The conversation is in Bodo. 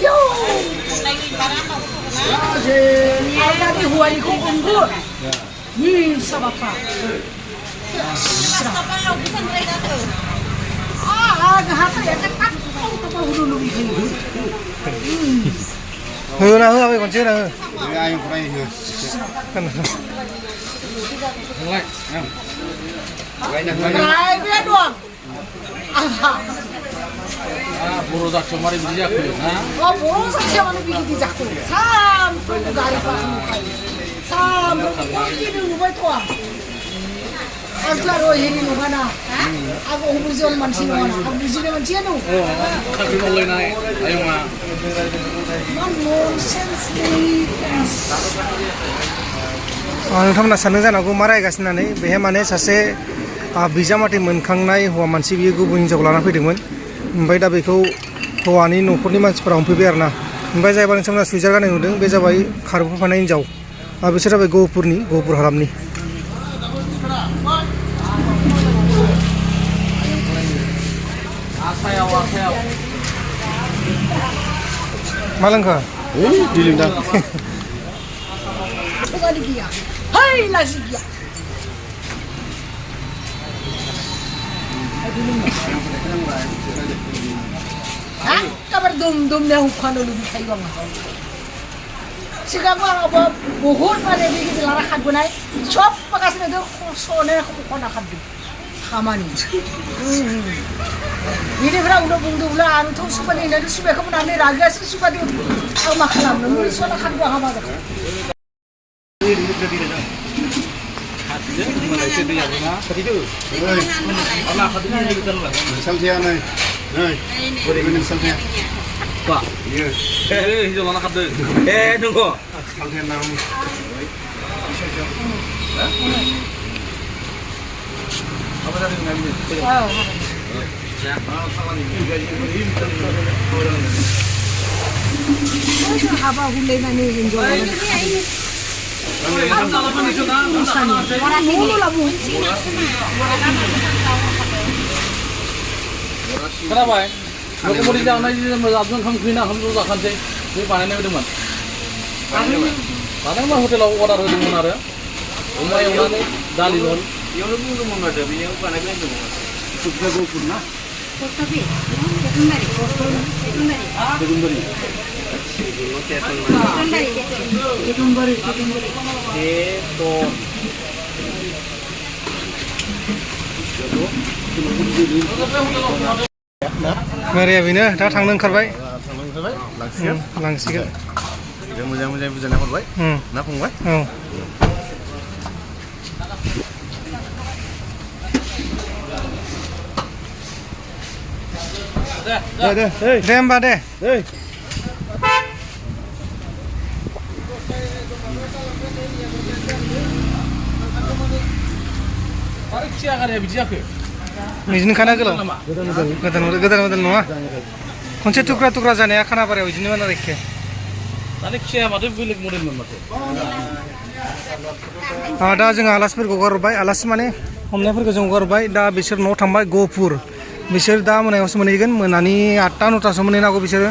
Yo. Tadi huari ko unggul. Ni sabapa. Hata ya kan apa hulu lebih. Nah, apa yang macam mana? Ayo kurang ini. Mulai. Ay, biar doang. Buru tak cuma bijak tu. Oh, buru saja mana bikin bijak tu. Sampai gari pakai. Sampai pergi dulu betul. Aku harus ini mana? Aku hubungan manusia mana? Aku hubungan manusia tu. Oh, tapi mulai naik. Ayo mah. Nonsense ni. नोंथांमोना साननो जानांगौ मा रायगासिनो होननानै बेहाय माने सासे बिजामादै मोनखांनाय हौवा मानसि बियो गुबुन हिनजाव लाना फैदोंमोन ओमफ्राय दा बेखौ हौवानि न'खरनि मानसिफोरा हमफैबाय आरोना ओमफ्राय जायबा नोंथांमोना सुइजार गाननाय नुदों बे जाबाय खारबोफानाय हिनजाव बिसोर जाबाय गहपुर हालामनि मा लोंखो दै लोंदां lagi ya. Hai lagi ya. Hah? Kabar dum nih hukan dulu di kayu bang. Sekarang apa buhur pada bikin dilarang kan gunai. Shop makasih itu soalnya aku bukan akan di kamani. Ini berapa udah bung dulu anu tuh supaya ini supaya kamu nanti raga sih supaya di makanan. Nunggu soalnya kan gua hama dah. Saltian nih. Nih. Boleh minum saltian. Pak. Iya. Hijau mana kado? Tunggu. Saltian nam. Apa tadi ngambil? Ya. Oh, apa hulai nani enjoy. Kenapa? Lo kemudian jangan aja melakukan kemungkinan kamu tuh akan sih, ini panennya udah mana? Panen mah hotel order udah mana ya? Umar yang mana? Dalilon. Yang lu belum mau ada, yang panennya itu. Sudah gue pernah. Tapi, Kedungari. Mari ya bina, dah थांनो ओंखारबाय लांसिगोन जों मोजां बुजायना हरबाय ना फंबाय दे होमबा दे बिदिनो खाना गोलाव गोदान नङा खनसे थुख्रा जानाया खानापारायाव बिदिनो मोन आरो एखे दा जोङो आलासिफोरखौ हगारबाय आलासि माने हमनायफोरखौ जों हगारबाय दा बिसोर न'आव थांबाय गहपुर बिसोर दा मोनायावसो मोनहैगोन मोनानि 8टा 9टासो मोनहैनांगौ बिसोरो